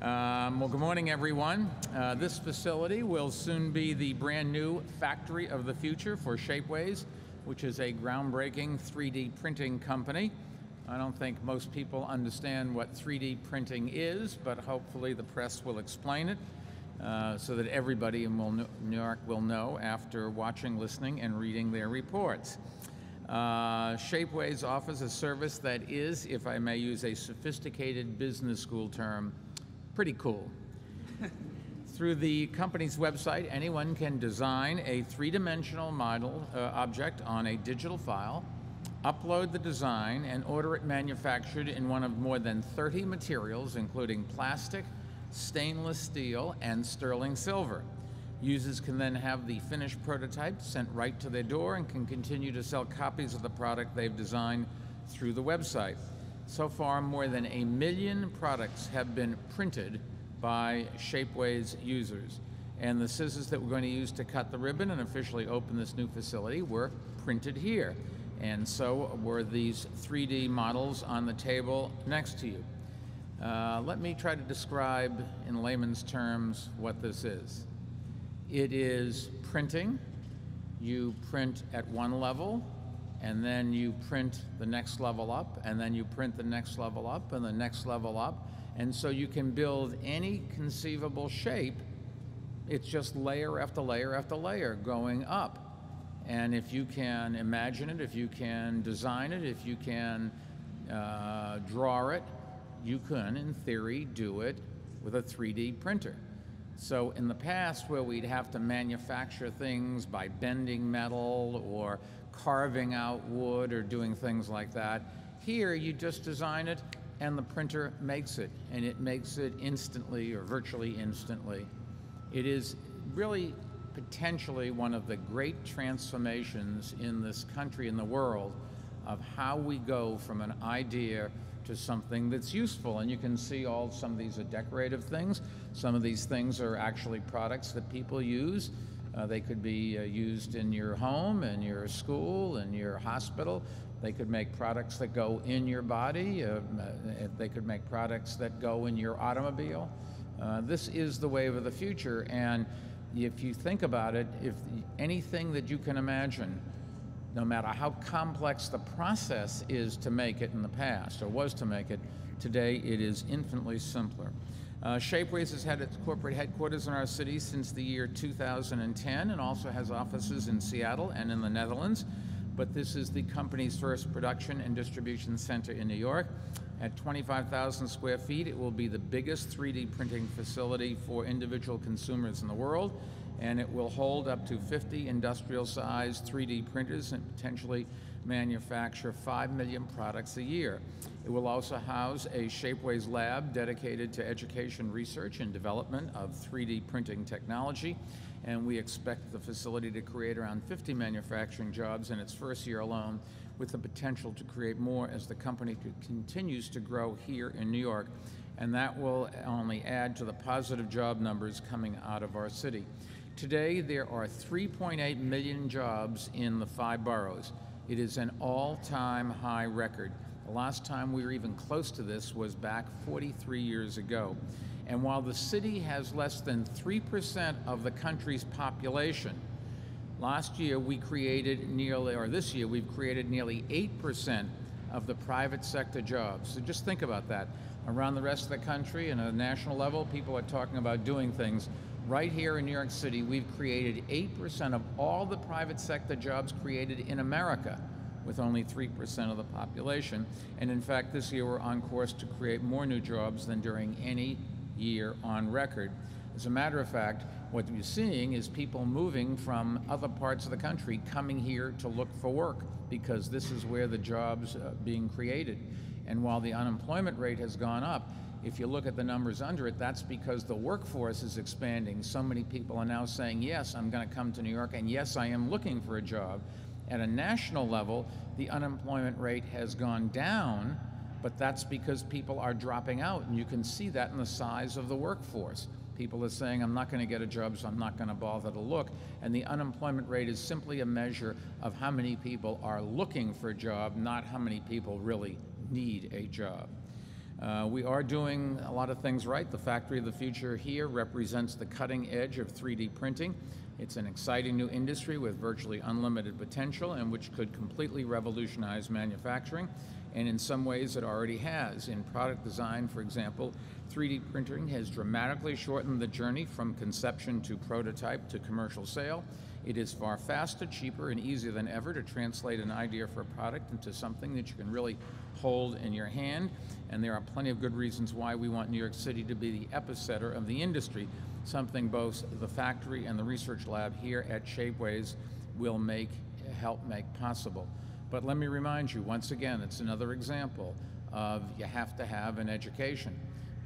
Well, good morning, everyone. This facility will soon be the brand new factory of the future for Shapeways, which is a groundbreaking 3D printing company. I don't think most people understand what 3D printing is, but hopefully the press will explain it so that everybody in New York will know after watching, listening, and reading their reports. Shapeways offers a service that is, if I may use a sophisticated business school term, pretty cool. Through the company's website, anyone can design a three-dimensional model object on a digital file, upload the design, and order it manufactured in one of more than 30 materials, including plastic, stainless steel, and sterling silver. Users can then have the finished prototype sent right to their door and can continue to sell copies of the product they've designed through the website. So far, more than 1 million products have been printed by Shapeways users. And the scissors that we're going to use to cut the ribbon and officially open this new facility were printed here. And so were these 3D models on the table next to you. Let me try to describe in layman's terms what this is. It is printing. You print at one level, and then you print the next level up, and then you print the next level up, and the next level up. And so you can build any conceivable shape. It's just layer after layer after layer going up. And if you can imagine it, if you can design it, if you can draw it, you can, in theory, do it with a 3D printer. So in the past, where we'd have to manufacture things by bending metal or carving out wood or doing things like that, here you just design it and the printer makes it, and it makes it instantly or virtually instantly. It is really potentially one of the great transformations in this country and the world of how we go from an idea to something that's useful. And you can see some of these are decorative things. Some of these things are actually products that people use. They could be used in your home, in your school, in your hospital. They could make products that go in your body. They could make products that go in your automobile. This is the wave of the future. And if you think about it, if anything that you can imagine, no matter how complex the process is to make it in the past, or was to make it, today it is infinitely simpler. Shapeways has had its corporate headquarters in our city since the year 2010 and also has offices in Seattle and in the Netherlands. But this is the company's first production and distribution center in New York. At 25,000 square feet, it will be the biggest 3D printing facility for individual consumers in the world, and it will hold up to 50 industrial-sized 3D printers and potentially manufacture 5 million products a year. It will also house a Shapeways lab dedicated to education, research, and development of 3D printing technology, and we expect the facility to create around 50 manufacturing jobs in its first year alone, with the potential to create more as the company continues to grow here in New York, and that will only add to the positive job numbers coming out of our city. Today, there are 3.8 million jobs in the 5 boroughs. It is an all-time high record. The last time we were even close to this was back 43 years ago. And while the city has less than 3% of the country's population, last year we created nearly, or this year we've created nearly 8% of the private sector jobs. So just think about that. Around the rest of the country and at a national level, people are talking about doing things. Right here in New York City, we've created 8% of all the private sector jobs created in America, with only 3% of the population. And in fact, this year we're on course to create more new jobs than during any year on record. As a matter of fact, what you're seeing is people moving from other parts of the country coming here to look for work, because this is where the jobs are being created. And while the unemployment rate has gone up, if you look at the numbers under it, that's because the workforce is expanding. So many people are now saying, yes, I'm going to come to New York, and yes, I am looking for a job. At a national level, the unemployment rate has gone down, but that's because people are dropping out, and you can see that in the size of the workforce. People are saying, I'm not going to get a job, so I'm not going to bother to look. And the unemployment rate is simply a measure of how many people are looking for a job, not how many people really need a job. We are doing a lot of things right. The Factory of the Future here represents the cutting edge of 3D printing. It's an exciting new industry with virtually unlimited potential and which could completely revolutionize manufacturing. And in some ways it already has. In product design, for example, 3D printing has dramatically shortened the journey from conception to prototype to commercial sale. It is far faster, cheaper, and easier than ever to translate an idea for a product into something that you can really hold in your hand. And there are plenty of good reasons why we want New York City to be the epicenter of the industry, something both the factory and the research lab here at Shapeways will help make possible. But let me remind you, once again, it's another example of you have to have an education.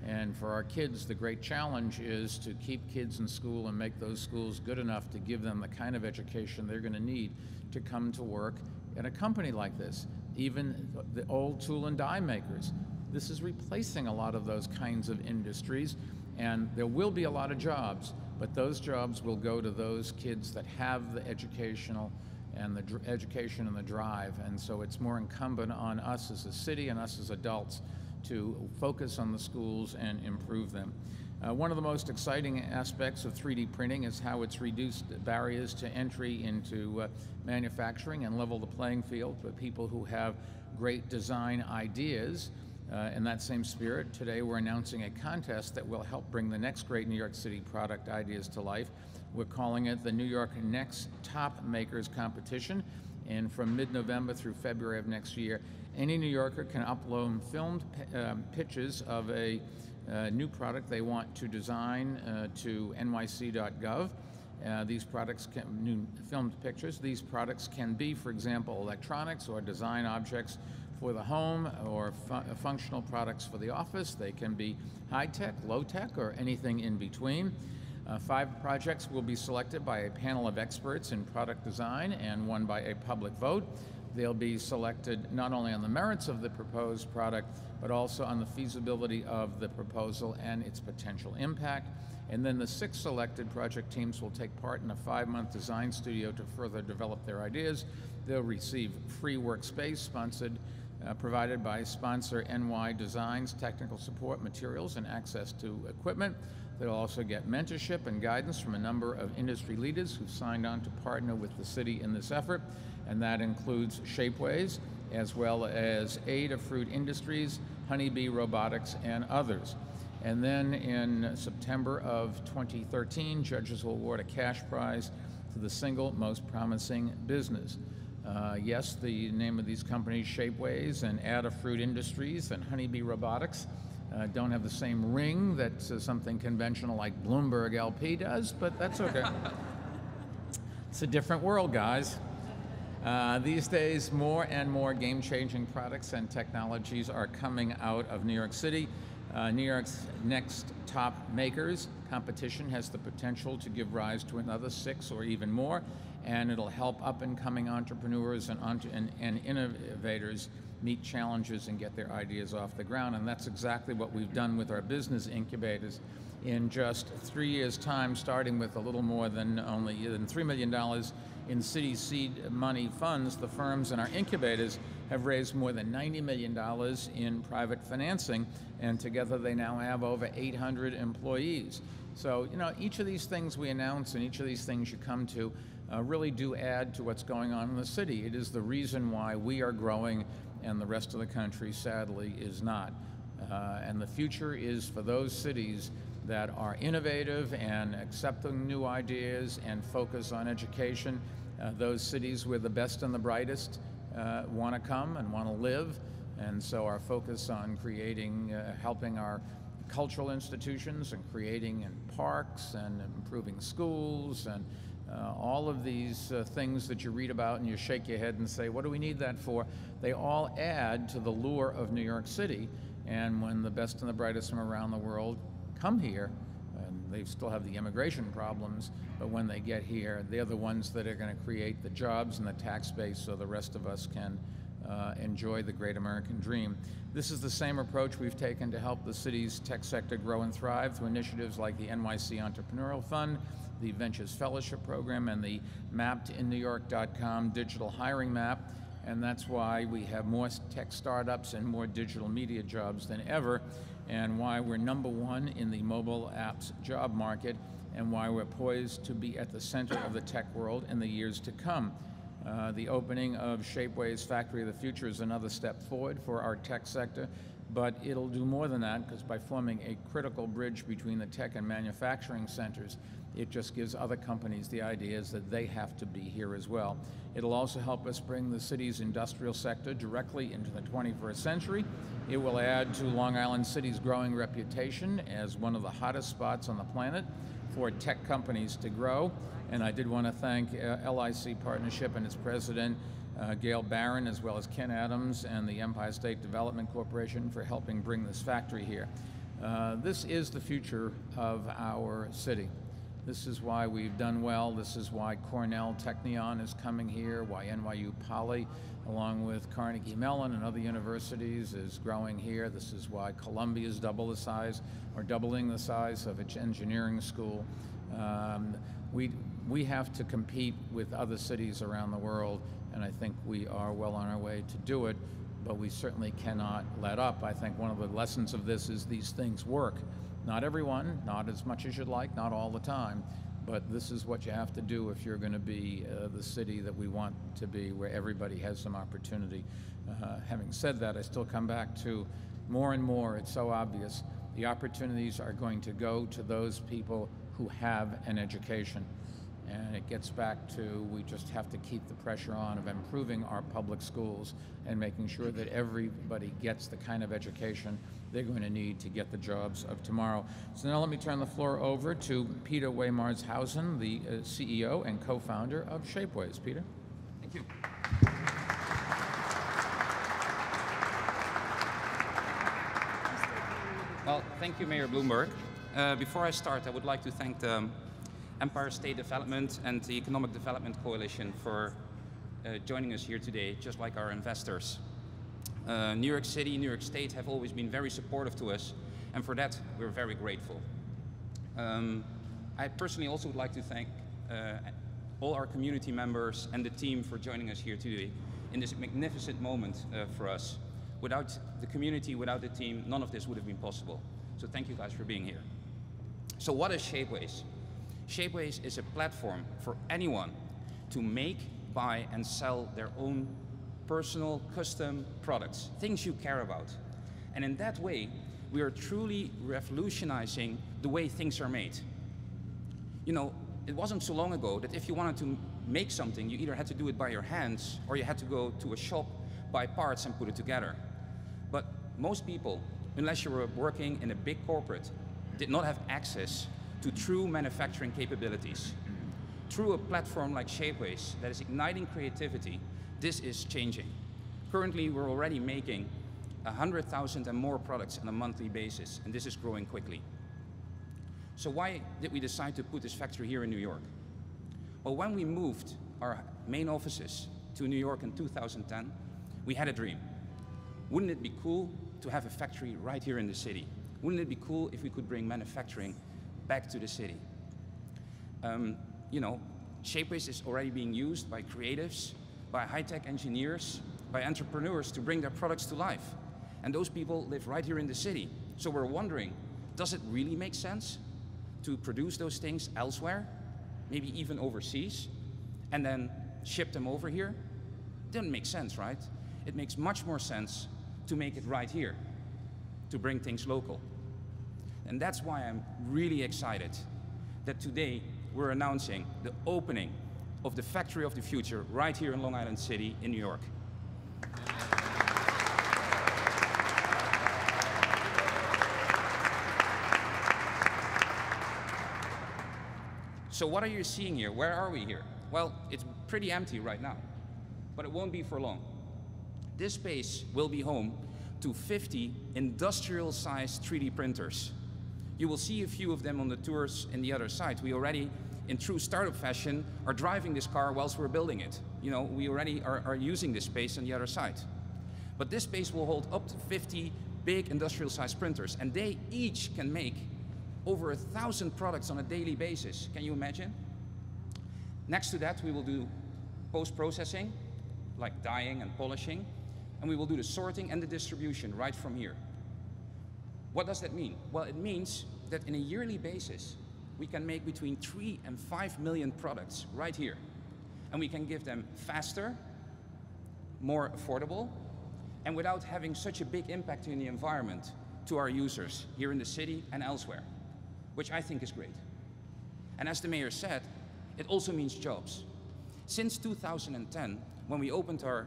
And for our kids, the great challenge is to keep kids in school and make those schools good enough to give them the kind of education they're going to need to come to work at a company like this. Even the old tool and die makers. This is replacing a lot of those kinds of industries, and there will be a lot of jobs, but those jobs will go to those kids that have the education and the drive. And so it's more incumbent on us as a city and us as adults to focus on the schools and improve them. One of the most exciting aspects of 3D printing is how it's reduced barriers to entry into manufacturing and level the playing field for people who have great design ideas. In that same spirit, today we're announcing a contest that will help bring the next great New York City product ideas to life. We're calling it the New York Next Top Makers Competition, and from mid-November through February of next year, any New Yorker can upload filmed pitches of a new product they want to design to nyc.gov. These products new filmed pictures. These products can be, for example, electronics or design objects for the home, or functional products for the office. They can be high-tech, low-tech, or anything in between. 5 projects will be selected by a panel of experts in product design and one by a public vote. They'll be selected not only on the merits of the proposed product, but also on the feasibility of the proposal and its potential impact. And then the 6 selected project teams will take part in a 5-month design studio to further develop their ideas. They'll receive free workspace provided by sponsor NY Designs, technical support, materials, and access to equipment. They'll also get mentorship and guidance from a number of industry leaders who've signed on to partner with the city in this effort, and that includes Shapeways, as well as Adafruit Industries, Honeybee Robotics, and others. And then in September of 2013, judges will award a cash prize to the single most promising business. Yes, the name of these companies, Shapeways and Adafruit Industries and Honeybee Robotics, don't have the same ring that something conventional like Bloomberg LP does, but that's okay. It's a different world, guys. These days, more and more game-changing products and technologies are coming out of New York City. New York's Next Top Makers competition has the potential to give rise to another 6 or even more, and it'll help up-and-coming entrepreneurs and innovators meet challenges and get their ideas off the ground. And that's exactly what we've done with our business incubators in just 3 years' time, starting with a little more than $3 million in city seed money funds. The firms in our incubators have raised more than $90 million in private financing, and together they now have over 800 employees. So, you know, each of these things we announce and each of these things you come to really do add to what's going on in the city. It is the reason why we are growing and the rest of the country, sadly, is not. And the future is for those cities that are innovative and accepting new ideas and focus on education. Those cities where the best and the brightest want to come and want to live. And so our focus on creating, helping our cultural institutions and creating parks and improving schools and all of these things that you read about and you shake your head and say, what do we need that for? They all add to the lure of New York City. And when the best and the brightest from around the world come here, and they still have the immigration problems, but when they get here, they're the ones that are going to create the jobs and the tax base so the rest of us can enjoy the great American dream. This is the same approach we've taken to help the city's tech sector grow and thrive through initiatives like the NYC Entrepreneurial Fund, the Ventures Fellowship Program, and the MappedInNewYork.com digital hiring map. and that's why we have more tech startups and more digital media jobs than ever, and why we're #1 in the mobile apps job market, and why we're poised to be at the center of the tech world in the years to come. The opening of Shapeways Factory of the Future is another step forward for our tech sector, but it'll do more than that, because by forming a critical bridge between the tech and manufacturing centers, it just gives other companies the ideas that they have to be here as well. It'll also help us bring the city's industrial sector directly into the 21st century. It will add to Long Island City's growing reputation as one of the hottest spots on the planet for tech companies to grow. And I did want to thank LIC Partnership and its president, Gayle, as well as Ken Adams and the Empire State Development Corporation for helping bring this factory here. This is the future of our city. This is why we've done well. This is why Cornell Technion is coming here, why NYU Poly, along with Carnegie Mellon and other universities, is growing here. This is why Columbia is doubling the size of its engineering school. We have to compete with other cities around the world, and I think we are well on our way to do it, but we certainly cannot let up. I think one of the lessons of this is these things work. Not everyone, not as much as you'd like, not all the time, but this is what you have to do if you're going to be the city that we want to be, where everybody has some opportunity. Having said that, I still come back to more and more, it's so obvious, the opportunities are going to go to those people who have an education. And it gets back to, we just have to keep the pressure on of improving our public schools and making sure that everybody gets the kind of education they're going to need to get the jobs of tomorrow. So now let me turn the floor over to Peter Weijmarshausen, the CEO and co-founder of Shapeways. Peter? Thank you. Well, thank you, Mayor Bloomberg. Before I start, I would like to thank the Empire State Development and the Economic Development Coalition for joining us here today, just like our investors. New York City, New York State have always been very supportive to us, and for that we're very grateful. I personally also would like to thank all our community members and the team for joining us here today in this magnificent moment for us. Without the community, without the team, none of this would have been possible. So thank you guys for being here. So what is Shapeways? Shapeways is a platform for anyone to make, buy, and sell their own personal, custom products, things you care about. And in that way, we are truly revolutionizing the way things are made. You know, it wasn't so long ago that if you wanted to make something, you either had to do it by your hands or you had to go to a shop, buy parts, and put it together. But most people, unless you were working in a big corporate, did not have access to true manufacturing capabilities. Through a platform like Shapeways that is igniting creativity, this is changing. Currently, we're already making 100,000 and more products on a monthly basis, and this is growing quickly. So why did we decide to put this factory here in New York? Well, when we moved our main offices to New York in 2010, we had a dream. Wouldn't it be cool to have a factory right here in the city? Wouldn't it be cool if we could bring manufacturing back to the city? You know, Shapeways is already being used by creatives, by high-tech engineers, by entrepreneurs to bring their products to life. And those people live right here in the city. So we're wondering, does it really make sense to produce those things elsewhere, maybe even overseas, and then ship them over here? Doesn't make sense, right? It makes much more sense to make it right here, to bring things local. And that's why I'm really excited that today we're announcing the opening of the Factory of the Future right here in Long Island City in New York. So what are you seeing here? Where are we here? Well, it's pretty empty right now, but it won't be for long. This space will be home to 50 industrial-sized 3D printers. You will see a few of them on the tours in the other side. We already, in true startup fashion, are driving this car whilst we're building it. You know, we already are using this space on the other side. But this space will hold up to 50 big industrial-sized printers, and they each can make over 1,000 products on a daily basis. Can you imagine? Next to that, we will do post-processing, like dyeing and polishing, and we will do the sorting and the distribution right from here. What does that mean? Well, it means that in a yearly basis, we can make between 3 and 5 million products right here. And we can give them faster, more affordable, and without having such a big impact in the environment to our users here in the city and elsewhere, which I think is great. And as the mayor said, it also means jobs. Since 2010, when we opened our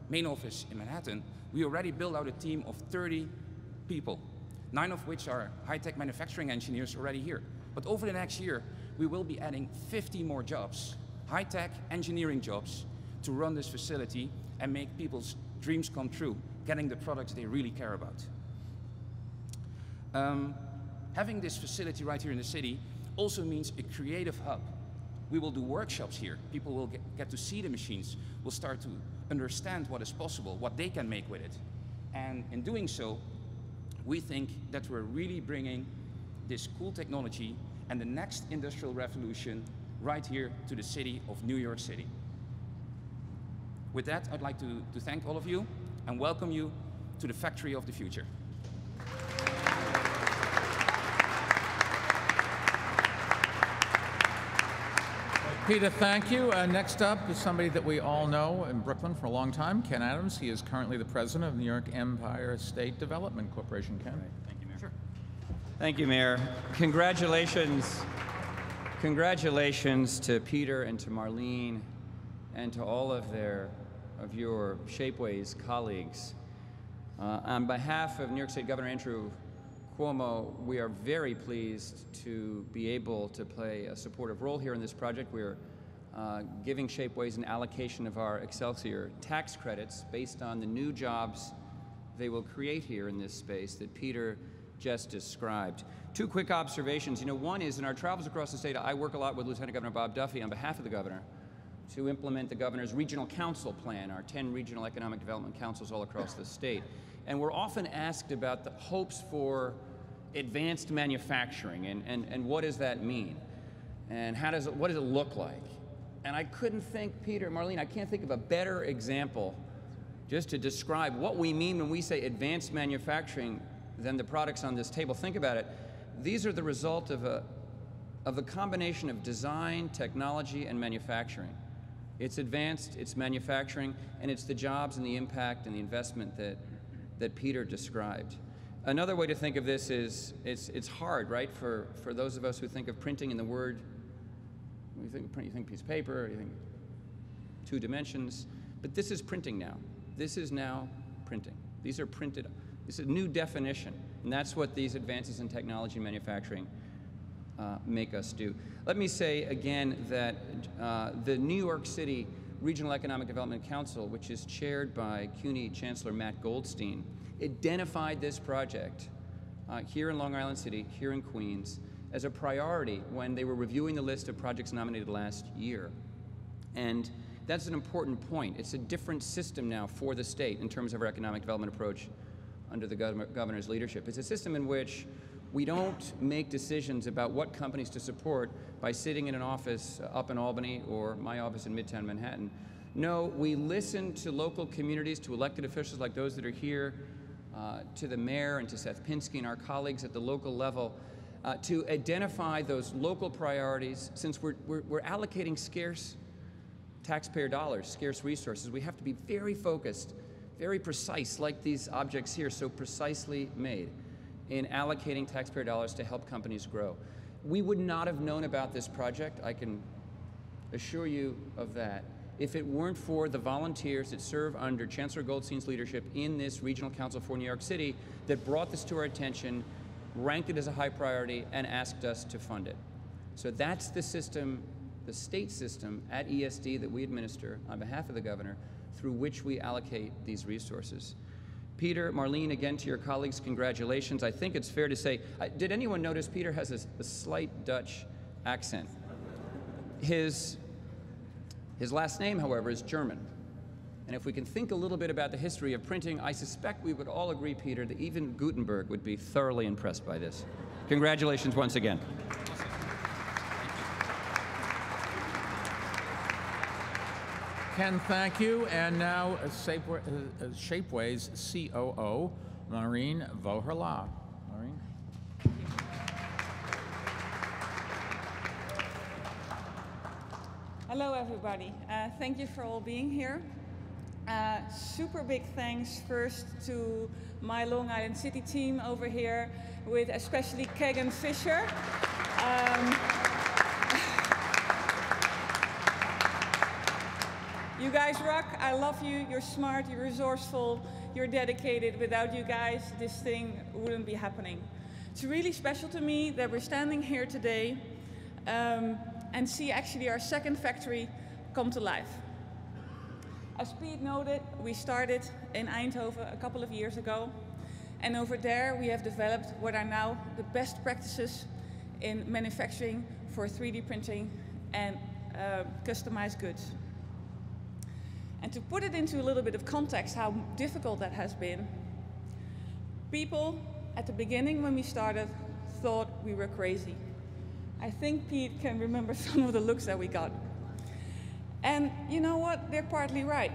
main office in Manhattan, we already built out a team of 30 people, 9 of which are high-tech manufacturing engineers already here. But over the next year, we will be adding 50 more jobs, high-tech engineering jobs, to run this facility and make people's dreams come true, getting the products they really care about. Having this facility right here in the city also means a creative hub. We will do workshops here. People will get to see the machines, will start to understand what is possible, what they can make with it. And in doing so, we think that we're really bringing this cool technology and the next industrial revolution right here to the city of New York City. With that, I'd like to thank all of you and welcome you to the factory of the future. Peter, thank you. Next up is somebody that we all know in Brooklyn for a long time, Ken Adams. He is currently the president of New York Empire State Development Corporation. Ken. Right. Thank you, Mayor. Sure. Thank you, Mayor. Congratulations. Congratulations to Peter and to Maureen and to all of your Shapeways colleagues. On behalf of New York State Governor Andrew Cuomo, we are very pleased to be able to play a supportive role here in this project. We're giving Shapeways an allocation of our Excelsior tax credits based on the new jobs they will create here in this space that Peter just described. 2 quick observations. You know, one is in our travels across the state, I work a lot with Lieutenant Governor Bob Duffy on behalf of the governor to implement the governor's regional council plan, our 10 regional economic development councils all across the state. And we're often asked about the hopes for advanced manufacturing and what does that mean? And what does it look like? And I couldn't think, Peter, Marlene, I can't think of a better example just to describe what we mean when we say advanced manufacturing than the products on this table. Think about it. These are the result of a combination of design, technology, and manufacturing. It's advanced, it's manufacturing, and it's the jobs and the impact and the investment that Peter described. Another way to think of this is it's hard, right, for those of us who think of printing in the word. You think piece of paper, you think 2 dimensions, but this is printing now. This is now printing. These are printed. This is a new definition, and that's what these advances in technology and manufacturing make us do. Let me say again that the New York City Regional Economic Development Council, which is chaired by CUNY Chancellor Matt Goldstein, identified this project here in Long Island City, here in Queens, as a priority when they were reviewing the list of projects nominated last year. And that's an important point. It's a different system now for the state in terms of our economic development approach under the governor's leadership. It's a system in which we don't make decisions about what companies to support by sitting in an office up in Albany or my office in Midtown Manhattan. No, we listen to local communities, to elected officials like those that are here, to the mayor and to Seth Pinsky and our colleagues at the local level, to identify those local priorities. Since we're allocating scarce taxpayer dollars, scarce resources, we have to be very focused, very precise, like these objects here, so precisely made, in allocating taxpayer dollars to help companies grow. We would not have known about this project, I can assure you of that, if it weren't for the volunteers that serve under Chancellor Goldstein's leadership in this Regional Council for New York City that brought this to our attention, ranked it as a high priority, and asked us to fund it. So that's the system, the state system at ESD that we administer on behalf of the governor, through which we allocate these resources. Peter, Marlene, again to your colleagues, congratulations. I think it's fair to say, did anyone notice Peter has a slight Dutch accent? His last name, however, is German. And if we can think a little bit about the history of printing, I suspect we would all agree, Peter, that even Gutenberg would be thoroughly impressed by this. Congratulations once again. Ken, thank you. And now Shapeways COO, Maureen Vogelaar. Maureen. Hello, everybody. Thank you for all being here. Super big thanks first to my Long Island City team over here, with especially Kagan Fisher. You guys rock. I love you. You're smart, you're resourceful, you're dedicated. Without you guys, this thing wouldn't be happening. It's really special to me that we're standing here today and see actually our second factory come to life. As Pete noted, we started in Eindhoven a couple of years ago, and over there we have developed what are now the best practices in manufacturing for 3D printing and customized goods. And to put it into a little bit of context how difficult that has been, people at the beginning when we started thought we were crazy. I think Pete can remember some of the looks that we got. And you know what? They're partly right.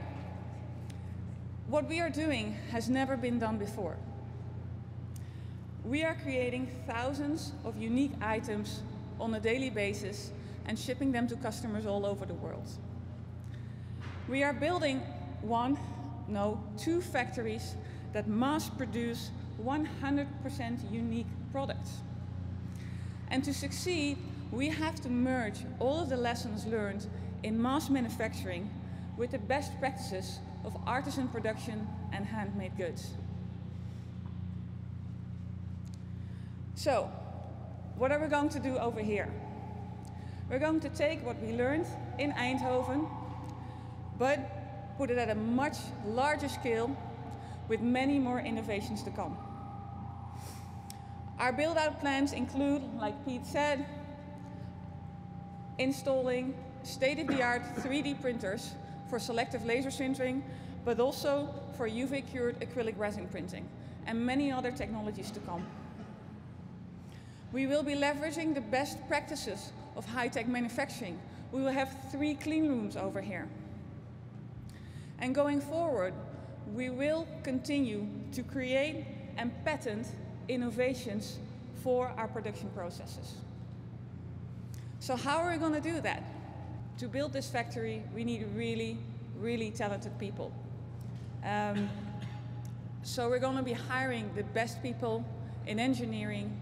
What we are doing has never been done before. We are creating thousands of unique items on a daily basis and shipping them to customers all over the world. We are building two factories that mass produce 100% unique products. And to succeed, we have to merge all of the lessons learned in mass manufacturing with the best practices of artisan production and handmade goods. So, what are we going to do over here? We're going to take what we learned in Eindhoven, but put it at a much larger scale with many more innovations to come. Our build-out plans include, like Pete said, installing state-of-the-art 3D printers for selective laser sintering, but also for UV-cured acrylic resin printing, and many other technologies to come. We will be leveraging the best practices of high-tech manufacturing. We will have 3 clean rooms over here. And going forward, we will continue to create and patent innovations for our production processes. So how are we going to do that? To build this factory, we need really, really talented people. So we're going to be hiring the best people in engineering,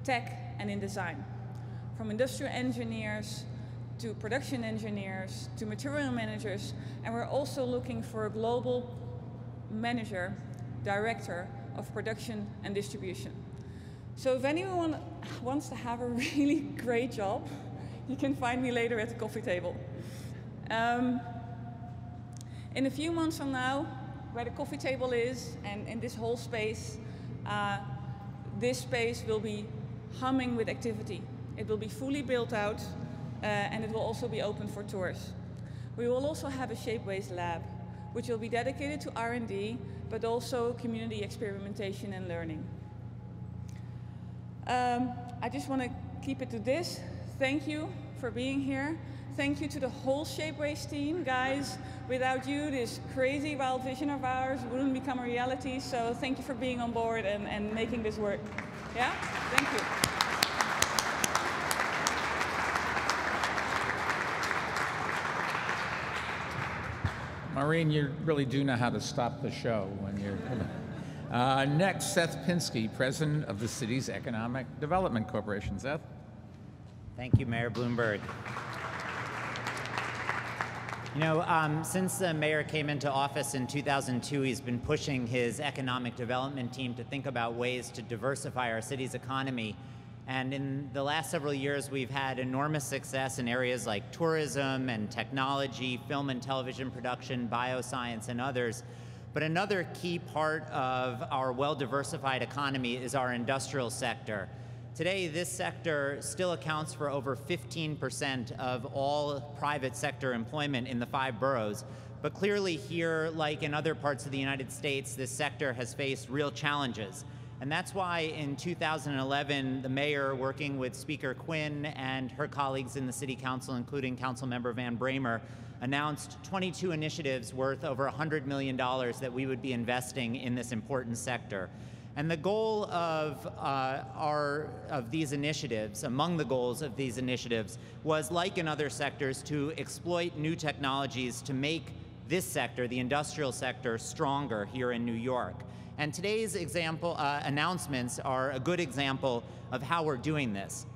tech, and in design. From industrial engineers to production engineers to material managers, and we're also looking for a global manager, director of production and distribution. So if anyone wants to have a really great job, you can find me later at the coffee table. In a few months from now, where the coffee table is, and in this whole space, this space will be humming with activity. It will be fully built out, and it will also be open for tours. We will also have a Shapeways lab, which will be dedicated to R&D, but also community experimentation and learning. I just want to keep it to this. Thank you for being here. Thank you to the whole Shapeways team, guys. Without you, this crazy wild vision of ours wouldn't become a reality. So thank you for being on board and making this work. Yeah? Thank you. Maureen, you really do know how to stop the show when you're... Next, Seth Pinsky, President of the city's Economic Development Corporation. Seth? Thank you, Mayor Bloomberg. You know, since the mayor came into office in 2002, he's been pushing his economic development team to think about ways to diversify our city's economy. And in the last several years, we've had enormous success in areas like tourism and technology, film and television production, bioscience, and others. But another key part of our well-diversified economy is our industrial sector. Today, this sector still accounts for over 15% of all private sector employment in the 5 boroughs. But clearly here, like in other parts of the United States, this sector has faced real challenges. And that's why in 2011, the mayor, working with Speaker Quinn and her colleagues in the City Council, including Councilmember Van Bramer, announced 22 initiatives worth over $100 million that we would be investing in this important sector. And the goal of these initiatives, among the goals of these initiatives, was, like in other sectors, to exploit new technologies to make this sector, the industrial sector, stronger here in New York. And today's announcements are a good example of how we're doing this.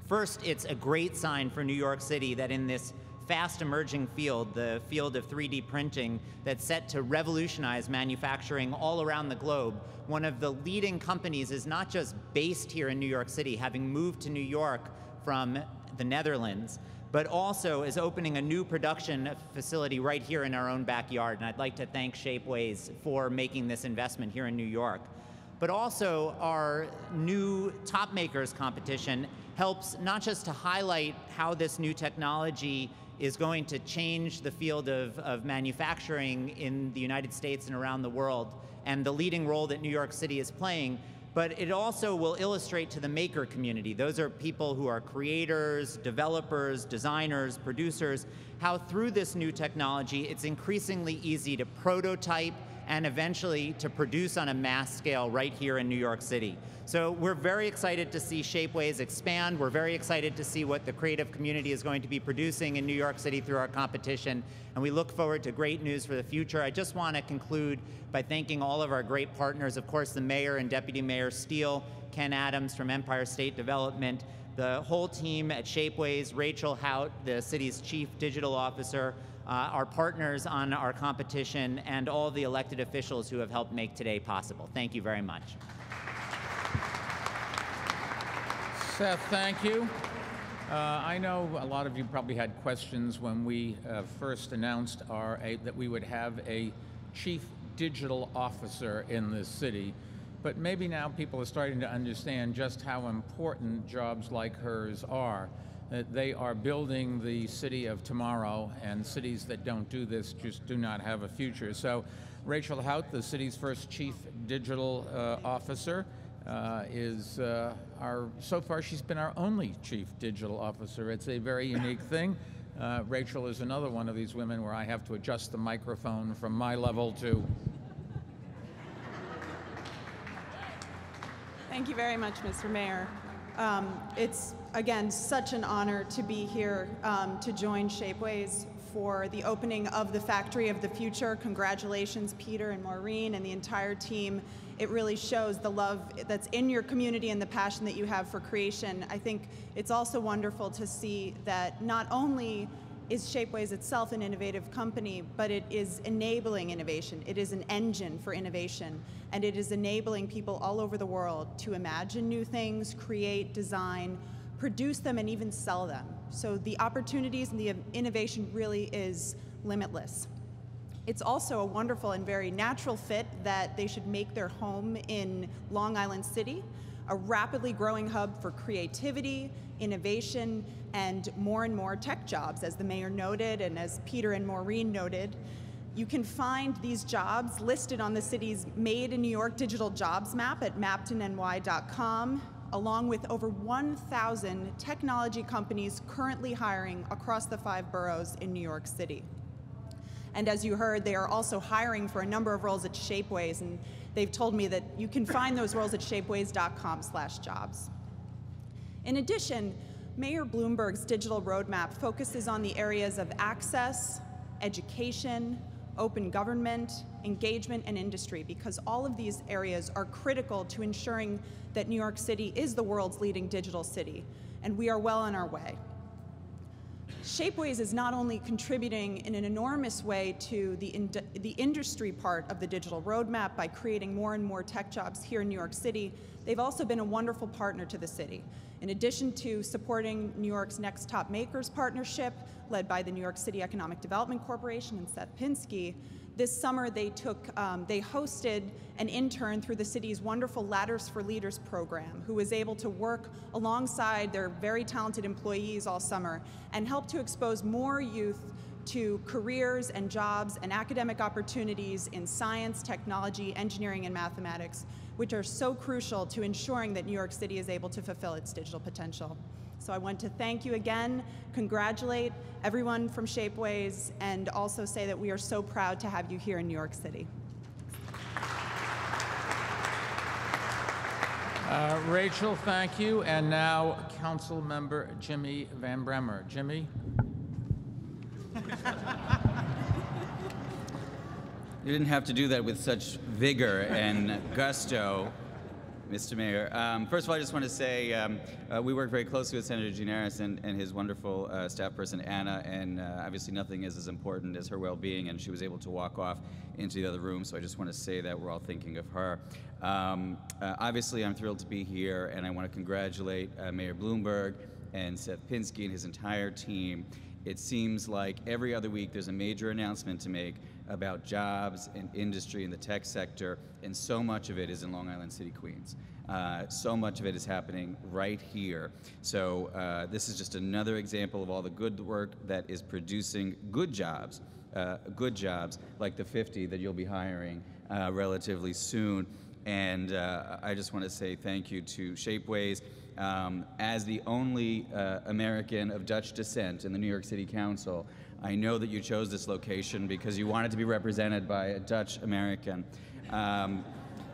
First, it's a great sign for New York City that in this fast emerging field, the field of 3D printing that's set to revolutionize manufacturing all around the globe, one of the leading companies is not just based here in New York City, having moved to New York from the Netherlands, but also is opening a new production facility right here in our own backyard. And I'd like to thank Shapeways for making this investment here in New York. But also, our new Top Makers competition helps not just to highlight how this new technology is going to change the field of manufacturing in the United States and around the world, and the leading role that New York City is playing, but it also will illustrate to the maker community, those are people who are creators, developers, designers, producers, how through this new technology, it's increasingly easy to prototype and eventually to produce on a mass scale right here in New York City. So we're very excited to see Shapeways expand. We're very excited to see what the creative community is going to be producing in New York City through our competition, and we look forward to great news for the future. I just want to conclude by thanking all of our great partners, of course, the Mayor and Deputy Mayor Steele, Ken Adams from Empire State Development, the whole team at Shapeways, Rachel Hoat, the city's Chief Digital Officer, our partners on our competition, and all the elected officials who have helped make today possible. Thank you very much. Seth, thank you. I know a lot of you probably had questions when we first announced that we would have a Chief Digital Officer in this city, but maybe now people are starting to understand just how important jobs like hers are. They are building the city of tomorrow, and cities that don't do this just do not have a future. So Rachel Hout, the city's first Chief Digital Officer, so far she's been our only Chief Digital Officer. It's a very unique thing. Rachel is another one of these women where I have to adjust the microphone from my level to. Thank you very much, Mr. Mayor. It's, again, such an honor to be here to join Shapeways for the opening of the Factory of the Future. Congratulations, Peter and Maureen and the entire team. It really shows the love that's in your community and the passion that you have for creation. I think it's also wonderful to see that not only is Shapeways itself an innovative company, but it is enabling innovation. It is an engine for innovation, and it is enabling people all over the world to imagine new things, create, design, produce them, and even sell them. So the opportunities and the innovation really is limitless. It's also a wonderful and very natural fit that they should make their home in Long Island City, a rapidly growing hub for creativity, innovation, and more tech jobs, as the mayor noted and as Peter and Maureen noted. You can find these jobs listed on the city's Made in New York digital jobs map at mappedinny.com, along with over 1,000 technology companies currently hiring across the 5 boroughs in New York City. And as you heard, they are also hiring for a number of roles at Shapeways, and they've told me that you can find those roles at shapeways.com/jobs. In addition, Mayor Bloomberg's digital roadmap focuses on the areas of access, education, open government, engagement, and industry, because all of these areas are critical to ensuring that New York City is the world's leading digital city, and we are well on our way. Shapeways is not only contributing in an enormous way to the industry part of the digital roadmap by creating more and more tech jobs here in New York City, they've also been a wonderful partner to the city. In addition to supporting New York's Next Top Makers partnership, led by the New York City Economic Development Corporation and Seth Pinsky, this summer they hosted an intern through the city's wonderful Ladders for Leaders program, who was able to work alongside their very talented employees all summer and help to expose more youth to careers and jobs and academic opportunities in science, technology, engineering, and mathematics, which are so crucial to ensuring that New York City is able to fulfill its digital potential. So I want to thank you again, congratulate everyone from Shapeways, and also say that we are so proud to have you here in New York City. Rachel, thank you. And now, Council Member Jimmy Van Bremer. Jimmy? You didn't have to do that with such vigor and gusto, Mr. Mayor. First of all, I just want to say we work very closely with Senator Gianaris and his wonderful staff person, Anna, and obviously nothing is as important as her well-being, and she was able to walk off into the other room, so I just want to say that we're all thinking of her. Obviously, I'm thrilled to be here, and I want to congratulate Mayor Bloomberg and Seth Pinsky and his entire team. It seems like every other week there's a major announcement to make about jobs and industry in the tech sector, and so much of it is in Long Island City, Queens. So much of it is happening right here. So this is just another example of all the good work that is producing good jobs like the 50 that you'll be hiring relatively soon. And I just want to say thank you to Shapeways. As the only American of Dutch descent in the New York City Council, I know that you chose this location because you wanted to be represented by a Dutch American.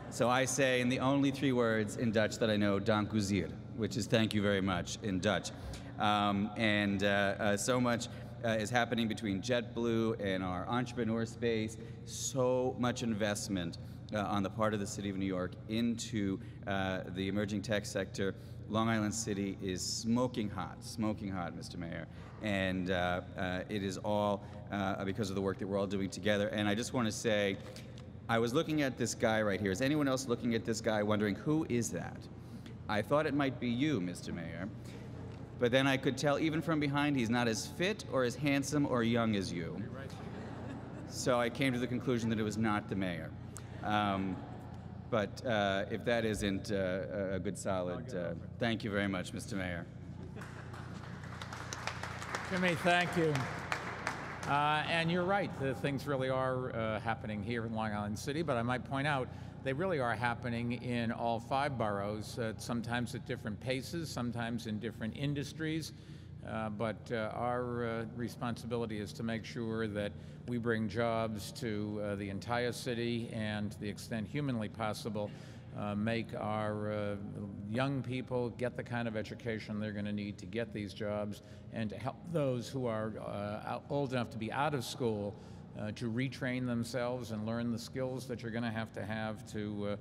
So I say in the only 3 words in Dutch that I know, dank u zeer, which is thank you very much in Dutch. So much is happening between JetBlue and our entrepreneur space, so much investment on the part of the City of New York into the emerging tech sector. Long Island City is smoking hot, Mr. Mayor. And it is all because of the work that we're all doing together. And I just want to say, I was looking at this guy right here. Is anyone else looking at this guy wondering, who is that? I thought it might be you, Mr. Mayor. But then I could tell even from behind he's not as fit or as handsome or young as you. So I came to the conclusion that it was not the mayor. But if that isn't a good solid, thank you very much, Mr. Mayor. Jimmy, thank you. And you're right, the things really are happening here in Long Island City, but I might point out they really are happening in all 5 boroughs, sometimes at different paces, sometimes in different industries. But our responsibility is to make sure that we bring jobs to the entire city and, to the extent humanly possible, make our young people get the kind of education they're going to need to get these jobs, and to help those who are old enough to be out of school to retrain themselves and learn the skills that you're going to have to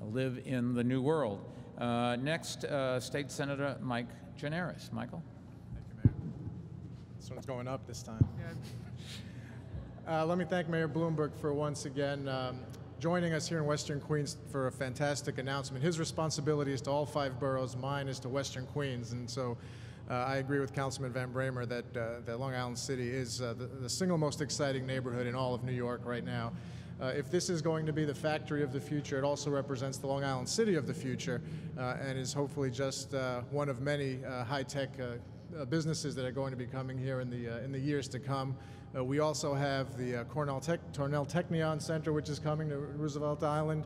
live in the new world. Next, State Senator Mike Gianaris. Michael? This one's going up this time. Let me thank Mayor Bloomberg for once again joining us here in Western Queens for a fantastic announcement. His responsibility is to all 5 boroughs, mine is to Western Queens, and so I agree with Councilman Van Bremer that, that Long Island City is the single most exciting neighborhood in all of New York right now. If this is going to be the factory of the future, it also represents the Long Island City of the future, and is hopefully just one of many high-tech businesses that are going to be coming here in the years to come. We also have the Cornell Technion Center, which is coming to Roosevelt Island.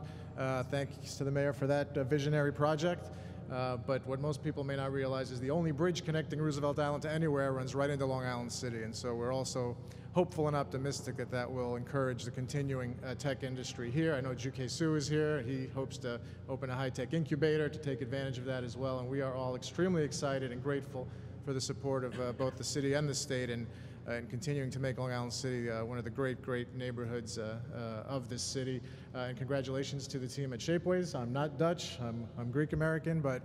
Thanks to the mayor for that visionary project. But what most people may not realize is the only bridge connecting Roosevelt Island to anywhere runs right into Long Island City. And so we're also hopeful and optimistic that that will encourage the continuing tech industry here. I know Juke Su is here. He hopes to open a high-tech incubator to take advantage of that as well. And we are all extremely excited and grateful for the support of both the city and the state, and continuing to make Long Island City one of the great neighborhoods of this city. And congratulations to the team at Shapeways. I'm not Dutch, I'm Greek American, but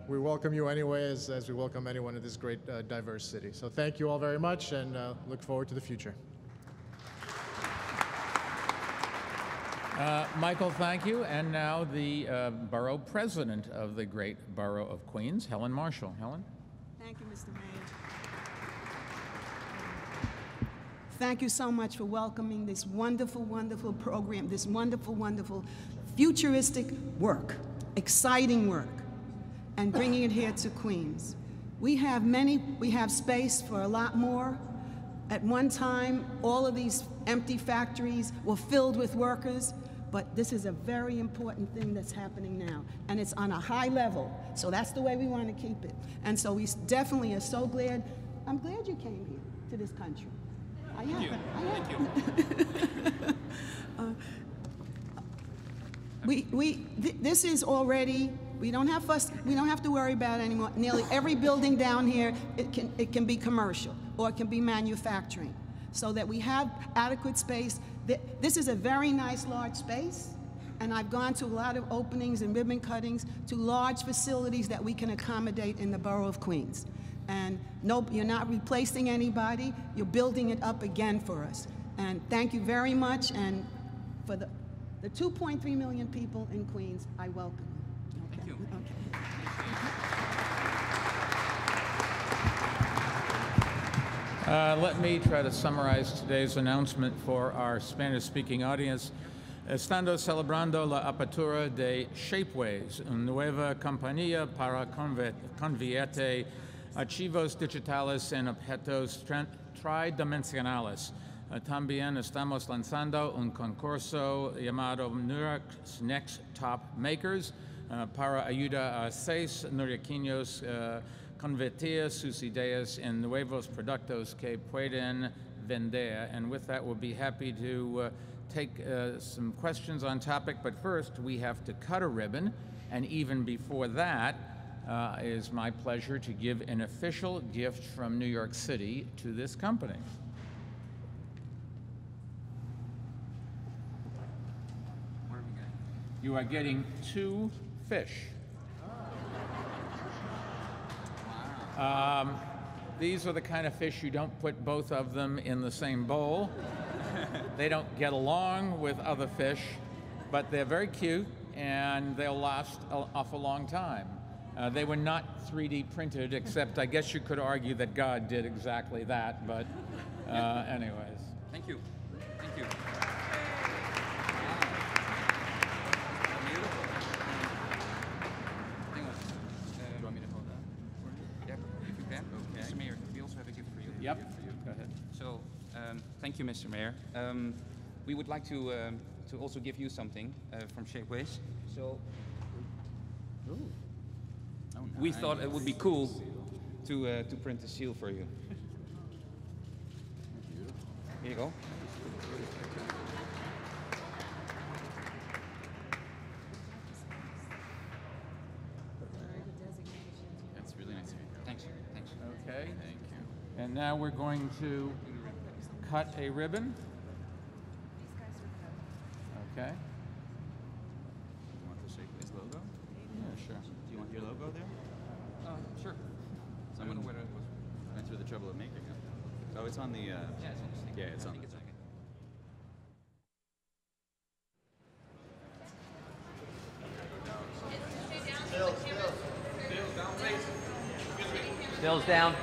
we welcome you anyway, as we welcome anyone in this great diverse city. So thank you all very much, and look forward to the future. Michael, thank you. And now the borough president of the great borough of Queens, Helen Marshall. Helen? Thank you, Mr. Mayor. Thank you so much for welcoming this wonderful, wonderful program, this wonderful, wonderful futuristic work, exciting work, and bringing it here to Queens. We have space for a lot more. At one time, all of these empty factories were filled with workers, but this is a very important thing that's happening now, and it's on a high level, so that's the way we want to keep it. And so we definitely are so glad. I'm glad you came here to this country. I am. Thank you. I am. Thank you. This is already, we don't have to worry about it anymore. Nearly every building down here, it can be commercial or it can be manufacturing, so that we have adequate space. This is a very nice large space, and I've gone to a lot of openings and ribbon cuttings to large facilities that we can accommodate in the borough of Queens. And no, you're not replacing anybody, you're building it up again for us. And thank you very much, and for the 2.3 million people in Queens, I welcome you. Okay. Thank you. Okay. Let me try to summarize today's announcement for our Spanish-speaking audience. Estando celebrando la apertura de Shapeways, una nueva compañía para convertir archivos digitales en objetos tridimensionales. También estamos lanzando un concurso llamado Newark's Next Top Makers para ayudar a 6 neoyorquinos convertir sus ideas en nuevos productos que pueden vender. And with that, we'll be happy to take some questions on topic, but first we have to cut a ribbon, and even before that, it is my pleasure to give an official gift from New York City to this company. Where are we going? You are getting 2 fish. These are the kind of fish you don't put both of them in the same bowl. They don't get along with other fish, but they're very cute and they'll last an awful long time. They were not 3D printed, except I guess you could argue that God did exactly that, but anyways. Thank you. Thank you. Yep. Go ahead. So, thank you, Mr. Mayor. We would like to also give you something from Shapeways. So, we thought it would be cool to print a seal for you. Here you go. That's really nice of you. Thanks. Thanks. Okay. Thank you. And now we're going to cut a ribbon. Okay. You want the Shapeways logo? Yeah, sure. Do you want your logo there? Sure. I don't know where it was. Went through the trouble of making it. Oh, it's on the. Yeah, it's on the stick. Yeah, it's I on think the. it's okay. Stills down.